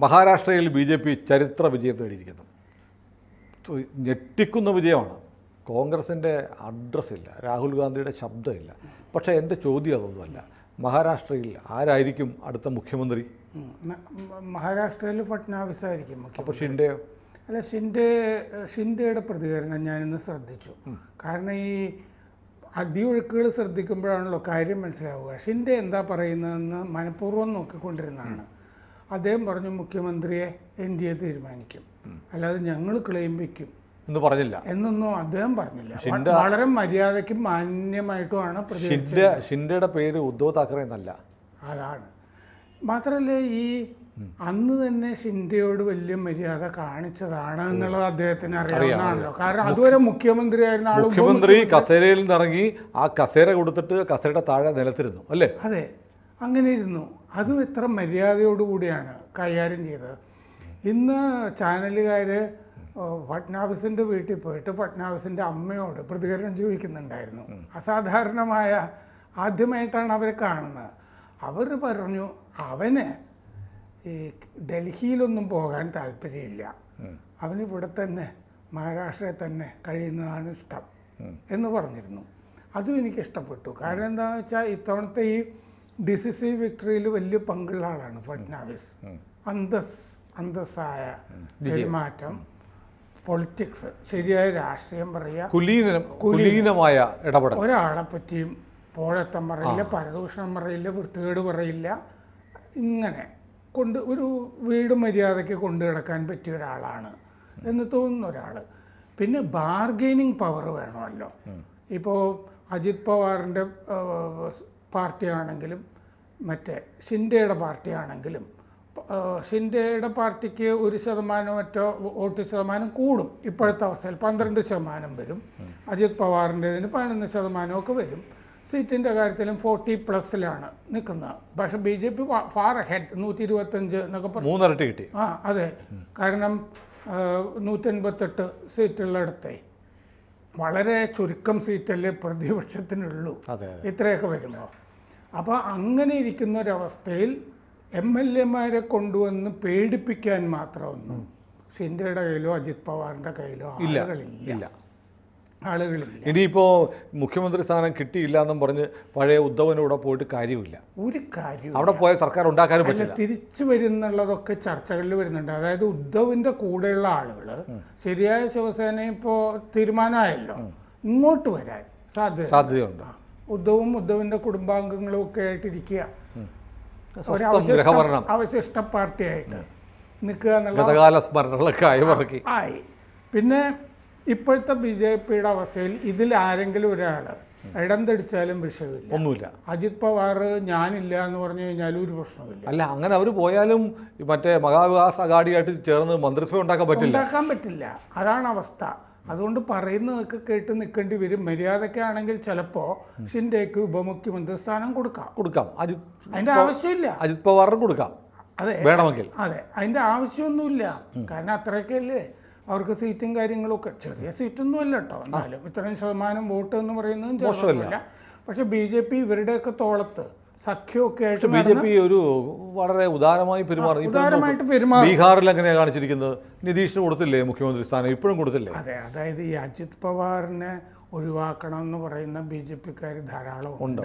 മഹാരാഷ്ട്രയിൽ BJP ചരിത്ര വിജയം നേടിയിരിക്കുന്നു. ഞെട്ടിക്കുന്ന വിജയമാണ്. കോൺഗ്രസിൻ്റെ അഡ്രസ്സില്ല, രാഹുൽ ഗാന്ധിയുടെ ശബ്ദമില്ല. പക്ഷേ എൻ്റെ ചോദ്യം അതൊന്നുമല്ല. മഹാരാഷ്ട്രയിൽ ആരായിരിക്കും അടുത്ത മുഖ്യമന്ത്രി? മഹാരാഷ്ട്രയിൽ ഫട്നാവിസ് ആയിരിക്കും. അപ്പോൾ ഷിൻഡെയോ? അല്ല, ഷിൻഡെയുടെ പ്രതികരണം ഞാനിന്ന് ശ്രദ്ധിച്ചു. കാരണം ഈ അടിയൊഴുക്കുകൾ ശ്രദ്ധിക്കുമ്പോഴാണല്ലോ കാര്യം മനസ്സിലാവുക. ഷിൻഡെ എന്താ പറയുന്നതെന്ന് മനഃപൂർവ്വം നോക്കിക്കൊണ്ടിരുന്നതാണ്. അദ്ദേഹം പറഞ്ഞു മുഖ്യമന്ത്രിയെ NDA തീരുമാനിക്കും, അല്ലാതെ ഞങ്ങൾ ക്ലെയിം വയ്ക്കും എന്ന് പറഞ്ഞില്ല എന്നൊന്നും അദ്ദേഹം പറഞ്ഞില്ല. വളരെ മര്യാദയ്ക്കും മാന്യമായിട്ടുമാണ് ഷിൻഡെയുടെ പേര് ഉദ്ധവ് താക്കറെ എന്നല്ല. അതാണ്. മാത്രമല്ല, ഈ അന്ന് തന്നെ ഷിൻഡെയോട് വലിയ മര്യാദ കാണിച്ചതാണ് എന്നുള്ളത് അദ്ദേഹത്തിന് അറിയാവുന്നതാണല്ലോ. കാരണം അതുവരെ മുഖ്യമന്ത്രിയായിരുന്ന ആൾ മുഖ്യമന്ത്രി കസേരയിൽ നിന്നിറങ്ങി ആ കസേര കൊടുത്തിട്ട് കസേരയുടെ താഴെ നിലത്തിരുന്നു അല്ലേ? അതെ, അങ്ങനെ ഇരുന്നു. അതും എത്ര മര്യാദയോടുകൂടിയാണ് കൈകാര്യം ചെയ്തത്. ഇന്ന് ചാനലുകാർ ഫട്നാവിസിൻ്റെ വീട്ടിൽ പോയിട്ട് ഫട്നാവിസിൻ്റെ അമ്മയോട് പ്രതികരണം ചോദിക്കുന്നുണ്ടായിരുന്നു. അസാധാരണമായ, ആദ്യമായിട്ടാണ് അവരെ കാണുന്നത്. അവർ പറഞ്ഞു അവന് ഈ ഡൽഹിയിലൊന്നും പോകാൻ താല്പര്യമില്ല, അവനിവിടെ തന്നെ മഹാരാഷ്ട്രയിൽ തന്നെ കഴിയുന്നതാണ് ഇഷ്ടം എന്ന് പറഞ്ഞിരുന്നു. അതും എനിക്കിഷ്ടപ്പെട്ടു. കാരണം എന്താണെന്ന് വെച്ചാൽ ഇത്തവണത്തെ ഈ ഡിസിസീവ് വിക്ടറിയിൽ വലിയ പങ്കുള്ള ആളാണ് ഫട്നാവിസ്. അന്തസ്സായ പെരുമാറ്റം, പൊളിറ്റിക്സ്, ശരിയായ രാഷ്ട്രീയം പറയുക, കുലീനമായ ഇടപെടൽ, ഒരാളെ പറ്റിയും പോഴത്തം പറയില്ല, പരദൂഷണം പറയില്ല, വൃത്തികേട് പറയില്ല. ഇങ്ങനെ കൊണ്ട് ഒരു വീട് മര്യാദയ്ക്ക് കൊണ്ടു കിടക്കാൻ പറ്റിയ ഒരാളാണ് എന്ന് തോന്നുന്ന ഒരാൾ. പിന്നെ ബാർഗെയിനിങ് പവർ വേണമല്ലോ. ഇപ്പോൾ അജിത് പവാറിൻ്റെ പാർട്ടിയാണെങ്കിലും മറ്റേ ഷിൻഡെയുടെ പാർട്ടിയാണെങ്കിലും, ഷിൻഡെയുടെ പാർട്ടിക്ക് 1% മറ്റോ വോട്ട് ശതമാനം കൂടും. ഇപ്പോഴത്തെ അവസ്ഥയിൽ 12% വരും. അജിത് പവാറിൻ്റെതിന് 11% ഒക്കെ വരും. സീറ്റിൻ്റെ കാര്യത്തിലും 40+ നിൽക്കുന്നത്. പക്ഷെ BJP ഫാർ ഹെഡ് 125 എന്നൊക്കെ പറഞ്ഞു. 3 ഇരട്ടി കിട്ടി. അതെ. കാരണം 188 സീറ്റുള്ളിടത്തെ വളരെ ചുരുക്കം സീറ്റല്ലേ പ്രതിപക്ഷത്തിനുള്ളൂ ഇത്രയൊക്കെ വരുമ്പോൾ. അപ്പോൾ അങ്ങനെ ഇരിക്കുന്ന ഒരവസ്ഥയിൽ MLA-മാരെ കൊണ്ടുവന്ന് പേടിപ്പിക്കാൻ മാത്രമൊന്നും ഷിൻഡെയുടെ കയ്യിലോ അജിത് പവാറിൻ്റെ കയ്യിലോ ആളുകളില്ല. ഇനിയിപ്പോൾ മുഖ്യമന്ത്രി സ്ഥാനം കിട്ടിയില്ല എന്നും പറഞ്ഞ് പഴയ ഉദ്ധവനൂടെ പോയിട്ട് കാര്യമില്ല. ഒരു കാര്യം അവിടെ പോയ സർക്കാർ ഉണ്ടാക്കാനും പറ്റില്ല. തിരിച്ചു വരുന്നുള്ളതൊക്കെ ചർച്ചകളിൽ വരുന്നുണ്ട്. അതായത് ഉദ്ധവിൻ്റെ കൂടെയുള്ള ആളുകൾ ശരിയായ ശിവസേന ഇപ്പോൾ തീരുമാനമായല്ലോ, ഇങ്ങോട്ട് വരാൻ സാധ്യതയുണ്ട്. ഉദ്ധവിൻ്റെ കുടുംബാംഗങ്ങളും ഒക്കെ ആയിട്ടിരിക്കുക, അവശിഷ്ട പാർട്ടിയായിട്ട് നിൽക്കുക എന്നുള്ള ആയി. പിന്നെ ഇപ്പോഴത്തെ BJPയുടെ അവസ്ഥയിൽ ഇതിൽ ആരെങ്കിലും ഒരാൾ ഇടം തെടിച്ചാലും വിഷയമില്ല, ഒന്നുമില്ല. അജിത് പവാർ ഞാനില്ല എന്ന് പറഞ്ഞു കഴിഞ്ഞാലും ഒരു പ്രശ്നമില്ല. അല്ല, അങ്ങനെ അവർ പോയാലും മറ്റേ മഹാവികാസ് അഘാഡിയായിട്ട് ചേർന്ന് മന്ത്രിസഭ ഉണ്ടാക്കാൻ പറ്റില്ല. അതാണ് അവസ്ഥ. അതുകൊണ്ട് പറയുന്നതൊക്കെ കേട്ട് നിൽക്കേണ്ടി വരും. മര്യാദക്കാണെങ്കിൽ ചിലപ്പോൾ ഷിൻഡെക്ക് ഉപമുഖ്യമന്ത്രി സ്ഥാനം കൊടുക്കാം. അതിൻ്റെ ആവശ്യമില്ല. അജിത് പവാറിന് കൊടുക്കാം, അതെ, വേണമെങ്കിൽ. അതെ, അതിൻ്റെ ആവശ്യമൊന്നുമില്ല. കാരണം അത്രയൊക്കെയല്ലേ അവർക്ക് സീറ്റും കാര്യങ്ങളൊക്കെ. ചെറിയ സീറ്റൊന്നും അല്ല കേട്ടോ, എന്നാലും ഇത്രയും ശതമാനം വോട്ട് എന്ന് പറയുന്നതും ചെറുതല്ല. പക്ഷെ BJP ഇവരുടെയൊക്കെ തോളത്ത് സഖ്യമൊക്കെ ആയിട്ട് BJP ഒരു വളരെ ഉദാരമായിട്ട് പെരുമാറി. ബീഹാറിൽ എങ്ങനെയാണ് കാണിച്ചിരിക്കുന്നത്? നിതീഷിന് കൊടുത്തില്ലേ മുഖ്യമന്ത്രി സ്ഥാനം? ഇപ്പോഴും കൊടുത്തില്ലേ? അതെ, അതായത് ഈ അജിത് പവാറിനെ ഒഴിവാക്കണം എന്ന് പറയുന്ന BJP-ക്കാർ ധാരാളം ഉണ്ട്.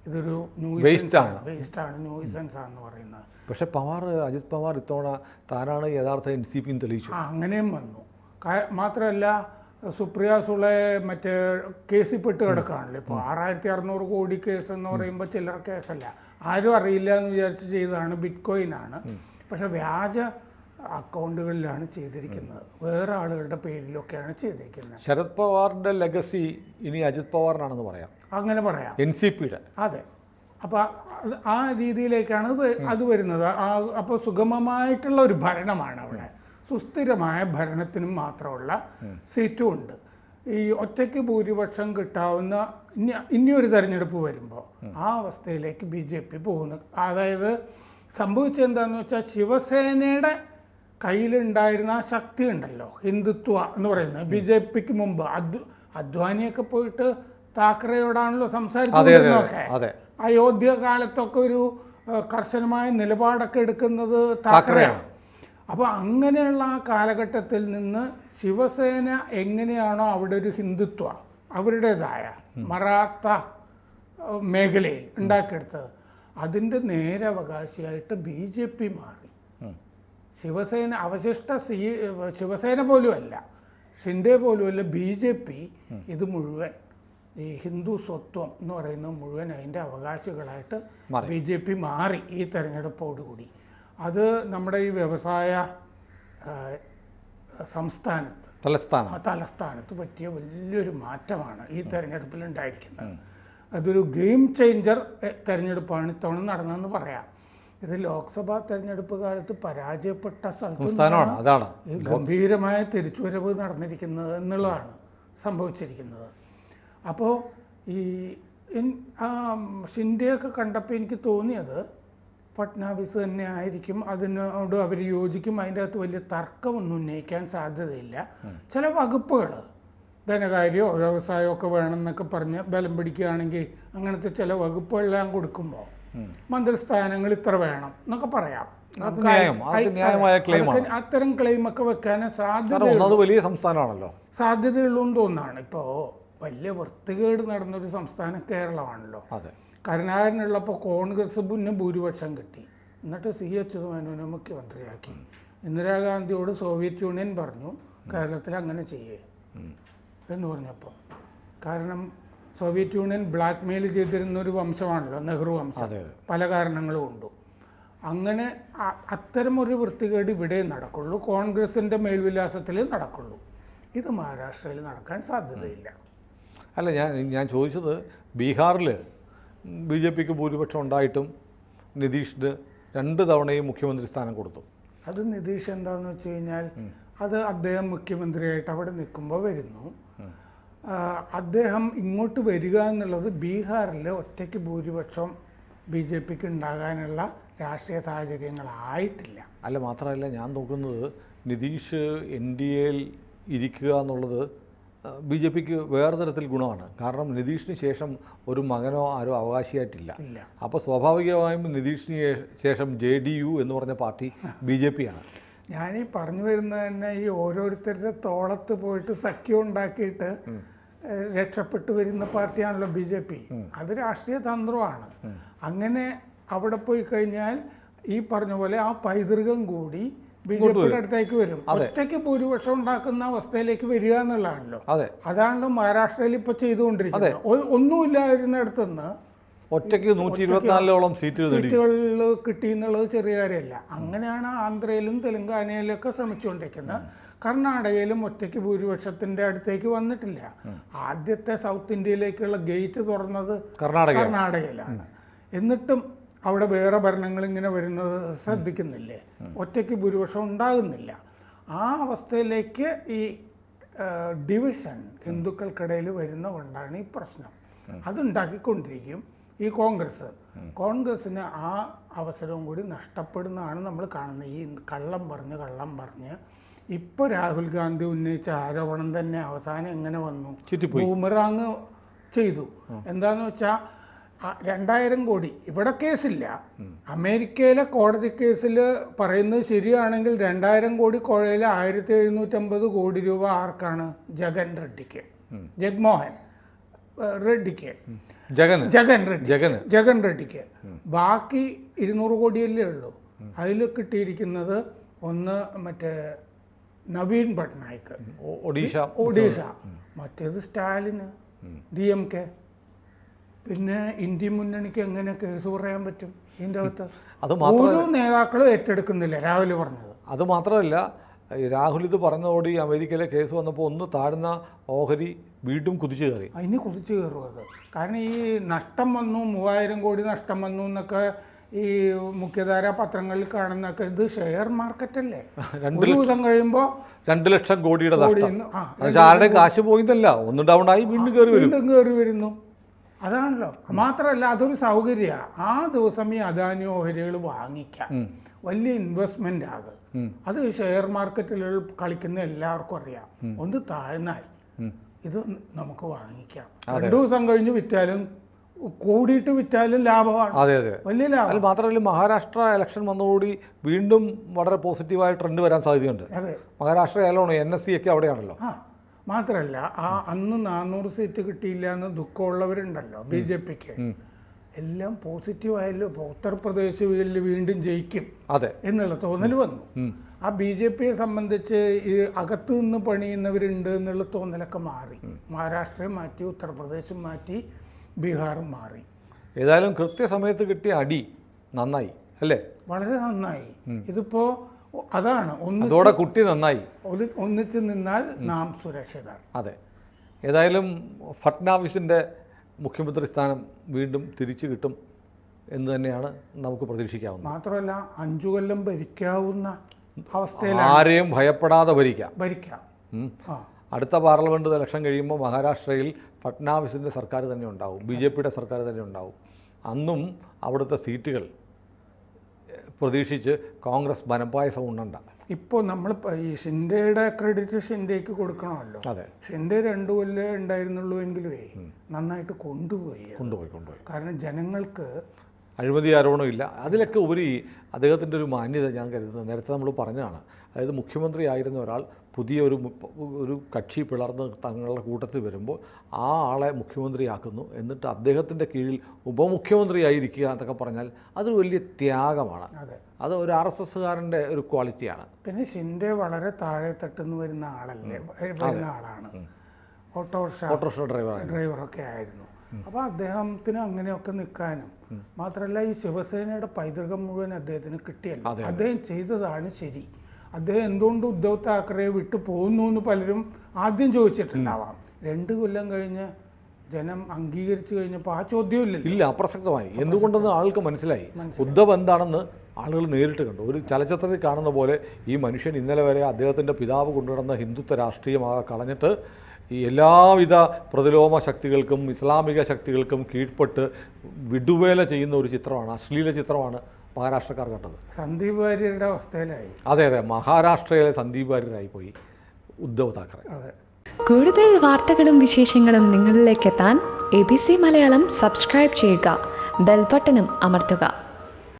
ഇതൊരു വേസ്റ്റാണ്, ന്യൂസൻസ് ആണെന്ന് പറയുന്നത്. പക്ഷെ അജിത് പവാർ ഇത്തവണ താനാണ് യഥാർത്ഥ NCP തെളിയിച്ചു. അങ്ങനെയും വന്നു. മാത്രമല്ല, സുപ്രിയ സുളെ മറ്റേ കേസിൽ പെട്ട് കിടക്കുകയാണല്ലോ ഇപ്പോൾ. 6600 കോടി കേസ് എന്ന് പറയുമ്പോൾ ചില്ലറ കേസല്ല. ആരും അറിയില്ല എന്ന് വിചാരിച്ച് ചെയ്തതാണ്. ബിറ്റ്കോയിനാണ്. പക്ഷെ വ്യാജ അക്കൗണ്ടുകളിലാണ് ചെയ്തിരിക്കുന്നത്, വേറെ ആളുകളുടെ പേരിലൊക്കെയാണ് ചെയ്തിരിക്കുന്നത്. ശരത് പവാറിൻ്റെ ലെഗസി ഇനി അജിത് പവാറിനാണെന്ന് പറയാം. അങ്ങനെ പറയാം, NCPയുടെ. അതെ. അപ്പോൾ ആ രീതിയിലേക്കാണ് അത് വരുന്നത്. അപ്പോൾ സുഗമമായിട്ടുള്ള ഒരു ഭരണമാണ് അവിടെ. സുസ്ഥിരമായ ഭരണത്തിനും മാത്രമുള്ള സീറ്റും ഉണ്ട്. ഈ ഒറ്റയ്ക്ക് ഭൂരിപക്ഷം കിട്ടാവുന്ന ഇനിയൊരു തെരഞ്ഞെടുപ്പ് വരുമ്പോൾ ആ അവസ്ഥയിലേക്ക് BJP പോകുന്നു. അതായത് സംഭവിച്ചെന്താണെന്ന് വെച്ചാൽ ശിവസേനയുടെ കയ്യിലുണ്ടായിരുന്ന ആ ശക്തി ഉണ്ടല്ലോ, ഹിന്ദുത്വ എന്ന് പറയുന്നത്, BJPക്ക് മുമ്പ് അദ്വാനിയൊക്കെ പോയിട്ട് താക്കറെയോടാണല്ലോ സംസാരിച്ചതൊക്കെ. അയോധ്യ കാലത്തൊക്കെ ഒരു കർശനമായ നിലപാടൊക്കെ എടുക്കുന്നത് താക്കറെയാണ്. അപ്പോൾ അങ്ങനെയുള്ള ആ കാലഘട്ടത്തിൽ നിന്ന് ശിവസേന എങ്ങനെയാണോ അവിടെ ഒരു ഹിന്ദുത്വ അവരുടേതായ മറാത്ത മേഖലയിൽ ഉണ്ടാക്കിയെടുത്തത്, അതിൻ്റെ നേരവകാശിയായിട്ട് BJP മാറി. ശിവസേന അവശിഷ്ട ശിവസേന പോലും അല്ല, ഷിൻഡെ പോലും അല്ല, BJP ഇത് മുഴുവൻ ഈ ഹിന്ദു സ്വത്വം എന്ന് പറയുന്നത് മുഴുവൻ അതിൻ്റെ അവകാശികളായിട്ട് BJP മാറി ഈ തെരഞ്ഞെടുപ്പോടുകൂടി. അത് നമ്മുടെ ഈ വ്യവസായ സംസ്ഥാനത്ത് തലസ്ഥാനത്ത് പറ്റിയ വലിയൊരു മാറ്റമാണ് ഈ തെരഞ്ഞെടുപ്പിൽ ഉണ്ടായിരിക്കുന്നത്. അതൊരു ഗെയിം ചേഞ്ചർ തെരഞ്ഞെടുപ്പാണ് ഇത്തവണ നടന്നതെന്ന് പറയാം. ഇത് ലോക്സഭാ തെരഞ്ഞെടുപ്പ് കാലത്ത് പരാജയപ്പെട്ട സ്ഥലത്താണ് ഈ ഗംഭീരമായ തിരിച്ചുവരവ് നടന്നിരിക്കുന്നത് എന്നുള്ളതാണ് സംഭവിച്ചിരിക്കുന്നത്. അപ്പോൾ ഈ ഷിൻഡെയൊക്കെ കണ്ടപ്പോൾ എനിക്ക് തോന്നിയത് ഫട്നാവിസ് തന്നെ ആയിരിക്കും, അതിനോട് അവർ യോജിക്കും, അതിൻ്റെ അകത്ത് വലിയ തർക്കമൊന്നും ഉന്നയിക്കാൻ സാധ്യതയില്ല. ചില വകുപ്പുകൾ ധനകാര്യമോ വ്യവസായമോ ഒക്കെ വേണമെന്നൊക്കെ പറഞ്ഞ് ബലം പിടിക്കുകയാണെങ്കിൽ അങ്ങനത്തെ ചില വകുപ്പുകളെല്ലാം കൊടുക്കുമ്പോൾ മന്ത്രിസ്ഥാനങ്ങൾ ഇത്ര വേണം എന്നൊക്കെ പറയാം. അത്തരം ക്ലെയിമൊക്കെ വെക്കാൻ സാധ്യതയുള്ളൂ എന്ന് തോന്നാണ്. ഇപ്പോൾ വലിയ വൃത്തികേട് നടന്നൊരു സംസ്ഥാനം കേരളമാണല്ലോ. കരുണാകരനുള്ളപ്പോൾ കോൺഗ്രസ് പിന്നെ ഭൂരിപക്ഷം കിട്ടി, എന്നിട്ട് CH മേനോനെ മുഖ്യമന്ത്രിയാക്കി. ഇന്ദിരാഗാന്ധിയോട് സോവിയറ്റ് യൂണിയൻ പറഞ്ഞു കേരളത്തിൽ അങ്ങനെ ചെയ്യേ എന്ന് പറഞ്ഞപ്പോൾ, കാരണം സോവിയറ്റ് യൂണിയൻ ബ്ലാക്ക് മെയിൽ ചെയ്തിരുന്ന ഒരു വംശമാണല്ലോ നെഹ്റു വംശം, പല കാരണങ്ങളും ഉണ്ട്. അങ്ങനെ അത്തരമൊരു വൃത്തികേട് ഇവിടെ നടക്കുള്ളൂ, കോൺഗ്രസിൻ്റെ മേൽവിലാസത്തിൽ നടക്കുള്ളൂ. ഇത് മഹാരാഷ്ട്രയിൽ നടക്കാൻ സാധ്യതയില്ല. അല്ല, ഞാൻ ചോദിച്ചത് ബീഹാറിൽ BJPക്ക് ഭൂരിപക്ഷം ഉണ്ടായിട്ടും നിതീഷിന് 2 തവണയും മുഖ്യമന്ത്രി സ്ഥാനം കൊടുത്തു. അത് നിതീഷ് എന്താണെന്ന് വെച്ച് കഴിഞ്ഞാൽ അത് അദ്ദേഹം മുഖ്യമന്ത്രിയായിട്ട് അവിടെ നിൽക്കുമ്പോൾ വരുന്നു. അദ്ദേഹം ഇങ്ങോട്ട് വരിക എന്നുള്ളത് ബീഹാറിൽ ഒറ്റയ്ക്ക് ഭൂരിപക്ഷം BJPക്ക് ഉണ്ടാകാനുള്ള രാഷ്ട്രീയ സാഹചര്യങ്ങളായിട്ടില്ല. അല്ല, മാത്രമല്ല ഞാൻ നോക്കുന്നത് നിതീഷ് NDAയിൽ ഇരിക്കുക എന്നുള്ളത് BJPക്ക് വേറെ തരത്തിൽ ഗുണമാണ്. കാരണം നിതീഷിന് ശേഷം ഒരു മകനോ ആരോ അവകാശിയായിട്ടില്ല. അപ്പോൾ സ്വാഭാവികമായും നിതീഷിന് ശേഷം JDU എന്ന് പറഞ്ഞ പാർട്ടി BJPയാണ്. ഞാനീ പറഞ്ഞു വരുന്നത് തന്നെ ഈ ഓരോരുത്തരുടെ തോളത്ത് പോയിട്ട് സഖ്യം ഉണ്ടാക്കിയിട്ട് രക്ഷപ്പെട്ടു വരുന്ന പാർട്ടിയാണല്ലോ BJP. അത് രാഷ്ട്രീയ തന്ത്രമാണ്. അങ്ങനെ അവിടെ പോയി കഴിഞ്ഞാൽ ഈ പറഞ്ഞ പോലെ ആ പൈതൃകം കൂടി BJPയുടെ അടുത്തേക്ക് വരും. ഒറ്റയ്ക്ക് ഭൂരിപക്ഷം ഉണ്ടാക്കുന്ന അവസ്ഥയിലേക്ക് വരിക എന്നുള്ളതാണല്ലോ. അതാണല്ലോ മഹാരാഷ്ട്രയിൽ ഇപ്പൊ ചെയ്തുകൊണ്ടിരിക്കുന്നത്. ഒന്നുമില്ലായിരുന്നിടത്ത് നിന്ന് ഒറ്റയ്ക്ക് 124ഓളം സീറ്റുകളിൽ കിട്ടി എന്നുള്ളത് ചെറിയ കാര്യമല്ല. അങ്ങനെയാണ് ആന്ധ്രയിലും തെലങ്കാനയിലും ഒക്കെ ശ്രമിച്ചുകൊണ്ടിരിക്കുന്നത്. കർണാടകയിലും ഒറ്റയ്ക്ക് ഭൂരിപക്ഷത്തിന്റെ അടുത്തേക്ക് വന്നിട്ടില്ല. ആദ്യത്തെ സൗത്ത് ഇന്ത്യയിലേക്കുള്ള ഗേറ്റ് തുറന്നത് കർണാടകയിലാണ്. എന്നിട്ടും അവിടെ വേറെ ഭരണങ്ങൾ ഇങ്ങനെ വരുന്നത് ശ്രദ്ധിക്കുന്നില്ലേ? ഒറ്റയ്ക്ക് ഭൂരിപക്ഷം ഉണ്ടാകുന്നില്ല. ആ അവസ്ഥയിലേക്ക് ഈ ഡിവിഷൻ ഹിന്ദുക്കൾക്കിടയിൽ വരുന്ന കൊണ്ടാണ് ഈ പ്രശ്നം. അതുണ്ടാക്കിക്കൊണ്ടിരിക്കും ഈ കോൺഗ്രസ്സിന് ആ അവസരവും കൂടി നഷ്ടപ്പെടുന്നതാണ് നമ്മൾ കാണുന്നത്. ഈ കള്ളം പറഞ്ഞ് ഇപ്പോൾ രാഹുൽ ഗാന്ധി ഉന്നയിച്ച ആരോപണം തന്നെ അവസാനം എങ്ങനെ വന്നു? ബൂമറാങ് ചെയ്തു. എന്താണെന്ന് വെച്ചാൽ 2000 കോടി ഇവിടെ കേസില്ല. അമേരിക്കയിലെ കോടതി കേസിൽ പറയുന്നത് ശരിയാണെങ്കിൽ 2000 കോടി കോഴയിൽ 1750 കോടി രൂപ ആർക്കാണ്? ജഗ്മോഹൻ റെഡ്ഡിക്ക്, ജഗൻ റെഡ്ഡിക്ക്. ബാക്കി 200 കോടിയല്ലേ ഉള്ളൂ. അതിൽ കിട്ടിയിരിക്കുന്നത് ഒന്ന് മറ്റേ നവീൻ പട്നായിക്ക് ഒഡീഷ, മറ്റേത് സ്റ്റാലിന് DMK. പിന്നെ ഇന്ത്യ മുന്നണിക്ക് എങ്ങനെ കേസ് പറയാൻ പറ്റും ഇതിൻ്റെ അകത്ത്? ഓരോ നേതാക്കളും ഏറ്റെടുക്കുന്നില്ല രാഹുൽ പറഞ്ഞത്. അതുമാത്രമല്ല, രാഹുൽ ഇത് പറഞ്ഞതോടെ അമേരിക്കയിലെ കേസ് വന്നപ്പോൾ ഒന്ന് താഴ്ന്ന ഓഹരി വീണ്ടും കുതിച്ചു കയറി. അതിന് കുതിച്ചു കയറും അത്. കാരണം ഈ നഷ്ടം വന്നു, 3000 കോടി നഷ്ടം വന്നു എന്നൊക്കെ ഈ മുഖ്യധാര പത്രങ്ങളിൽ കാണുന്നൊക്കെ ഇത് ഷെയർ മാർക്കറ്റല്ലേ. 2 ദിവസം കഴിയുമ്പോൾ 2 ലക്ഷം കോടിയുടെ ആരുടെ കാശ് പോയിന്നല്ല, ഒന്ന് ഡൗൺ ആയി വീണ്ടും കയറി വരുന്നു. അതാണല്ലോ. മാത്രമല്ല അതൊരു സൗകര്യമാണ്. ആ ദിവസം ഈ അദാനി ഓഹരികൾ വാങ്ങിക്കാം, വലിയ ഇൻവെസ്റ്റ്മെന്റ് ആകും. അത് ഷെയർ മാർക്കറ്റിൽ കളിക്കുന്ന എല്ലാവർക്കും അറിയാം. ഒന്ന് താഴ്ന്നാൽ ഇത് നമുക്ക് വാങ്ങിക്കാം, 2 ദിവസം കഴിഞ്ഞ് വിറ്റാലും കൂടിയിട്ട് വിറ്റാലും ലാഭമാണ്. അതെ അതെ. വലിയ ലാഭം. അതിൽ മാത്രമല്ല മഹാരാഷ്ട്ര ഇലക്ഷൻ വന്നതോടുകൂടി വീണ്ടും വളരെ പോസിറ്റീവായ ട്രെൻഡ് വരാൻ സാധ്യതയുണ്ട്. അതെ, മഹാരാഷ്ട്ര ആയാലും NSC ഒക്കെ അവിടെയാണല്ലോ. മാത്രമല്ല അന്ന് 400 സീറ്റ് കിട്ടിയില്ല എന്ന് ദുഃഖമുള്ളവരുണ്ടല്ലോ BJPക്ക്. എല്ലാം പോസിറ്റീവായല്ലോ. ഇപ്പോൾ ഉത്തർപ്രദേശിൽ വീണ്ടും ജയിക്കും അതെ എന്നുള്ള തോന്നൽ വന്നു. ആ BJPയെ സംബന്ധിച്ച് ഈ അകത്ത് നിന്ന് പണിയുന്നവരുണ്ട് എന്നുള്ള തോന്നലൊക്കെ മാറി. മഹാരാഷ്ട്രയും മാറ്റി, ഉത്തർപ്രദേശും മാറ്റി, ബീഹാറും മാറി. ഏതായാലും കൃത്യസമയത്ത് കിട്ടിയ അടി നന്നായി അല്ലേ? വളരെ നന്നായി. ഇതിപ്പോ അതാണ് അതോടെ കുട്ടി നന്നായി. ഒന്നിച്ച് നിന്നാൽ നാം സുരക്ഷിതർ. അതെ. ഏതായാലും ഫട്നാവിസിൻ്റെ മുഖ്യമന്ത്രി സ്ഥാനം വീണ്ടും തിരിച്ചു കിട്ടും എന്ന് തന്നെയാണ് നമുക്ക് പ്രതീക്ഷിക്കാവുന്നത്. മാത്രമല്ല 5 കൊല്ലം ഭരിക്കാവുന്ന അവസ്ഥയിൽ ആരെയും ഭയപ്പെടാതെ ഭരിക്കാം. അടുത്ത പാർലമെൻറ്റ് ഇലക്ഷൻ കഴിയുമ്പോൾ മഹാരാഷ്ട്രയിൽ ഫട്നാവിസിൻ്റെ സർക്കാർ തന്നെ ഉണ്ടാവും, BJPയുടെ സർക്കാർ തന്നെ ഉണ്ടാവും. അന്നും അവിടുത്തെ സീറ്റുകൾ പ്രതീക്ഷിച്ച് കോൺഗ്രസ് ബനപ്പായസം ഉണ്ണണ്ട. ഇപ്പോൾ നമ്മൾ ഈ ഷിൻഡെയുടെ ക്രെഡിറ്റ് ഷിൻഡേക്ക് കൊടുക്കണമല്ലോ. അതെ, ഷിൻഡെ 2 കൊല്ലം ഉണ്ടായിരുന്നുള്ളൂ എങ്കിലുമേ നന്നായിട്ട് കൊണ്ടുപോയി. കാരണം ജനങ്ങൾക്ക് അഴിമതി ആരോപണമില്ല. അതിലൊക്കെ ഉപരി അദ്ദേഹത്തിൻ്റെ ഒരു മാന്യത ഞാൻ കരുതുന്നത്, നേരത്തെ നമ്മൾ പറഞ്ഞതാണ്, അതായത് മുഖ്യമന്ത്രി ആയിരുന്ന ഒരാൾ പുതിയ ഒരു കക്ഷി പിളർന്ന് തങ്ങളുടെ കൂട്ടത്തിൽ വരുമ്പോൾ ആ ആളെ മുഖ്യമന്ത്രിയാക്കുന്നു, എന്നിട്ട് അദ്ദേഹത്തിൻ്റെ കീഴിൽ ഉപമുഖ്യമന്ത്രിയായിരിക്കുക എന്നൊക്കെ പറഞ്ഞാൽ അതൊരു വലിയ ത്യാഗമാണ്. അത് ഒരു RSSകാരൻ്റെ ഒരു ക്വാളിറ്റിയാണ്. പിന്നെ ഷിൻഡെ വളരെ താഴെ തട്ടുന്നു വരുന്ന ആളാണ്. ഓട്ടോറിക്ഷ ഡ്രൈവറൊക്കെ ആയിരുന്നു. അപ്പോൾ അദ്ദേഹത്തിന് അങ്ങനെയൊക്കെ നിൽക്കാനും, മാത്രമല്ല ഈ ശിവസേനയുടെ പൈതൃകം മുഴുവൻ അദ്ദേഹത്തിന് കിട്ടിയല്ലോ. അദ്ദേഹം ചെയ്തതാണ് ശരി. അദ്ദേഹം എന്തുകൊണ്ട് ഉദ്ധവ് താക്കറെ വിട്ടു പോകുന്നു എന്ന് പലരും ആദ്യം ചോദിച്ചിട്ടുണ്ടാവാം. 2 കൊല്ലം കഴിഞ്ഞ് ജനം അംഗീകരിച്ചു കഴിഞ്ഞപ്പോൾ ആ ചോദ്യം ഇല്ല, അപ്രസക്തമായി. എന്തുകൊണ്ടെന്ന് ആൾക്ക് മനസ്സിലായി. ഉദ്ധവ് എന്താണെന്ന് ആളുകൾ നേരിട്ട് കണ്ടു. ഒരു ചലച്ചിത്രത്തിൽ കാണുന്ന പോലെ ഈ മനുഷ്യൻ ഇന്നലെ വരെ അദ്ദേഹത്തിൻ്റെ പിതാവ് കൊണ്ടുവരുന്ന ഹിന്ദുത്വ രാഷ്ട്രീയമാകെ കളഞ്ഞിട്ട് ഈ എല്ലാവിധ പ്രതിലോമ ശക്തികൾക്കും ഇസ്ലാമിക ശക്തികൾക്കും കീഴ്പ്പെട്ട് വിടുവേല ചെയ്യുന്ന ഒരു ചിത്രമാണ്, അശ്ലീല ചിത്രമാണ് മഹാരാഷ്ട്രക്കാർ കണ്ടത്. സന്ദീപ് വാര്യരുടെ അവസ്ഥയിലായി. അതെ, മഹാരാഷ്ട്രയിലെ സന്ദീപ് വാര്യരായി പോയി ഉദ്ധവ് താക്കറെ. കൂടുതൽ വാർത്തകളും വിശേഷങ്ങളും നിങ്ങളിലേക്ക് എത്താൻ ABC മലയാളം സബ്സ്ക്രൈബ് ചെയ്യുക, ബെൽ ബട്ടണും അമർത്തുക.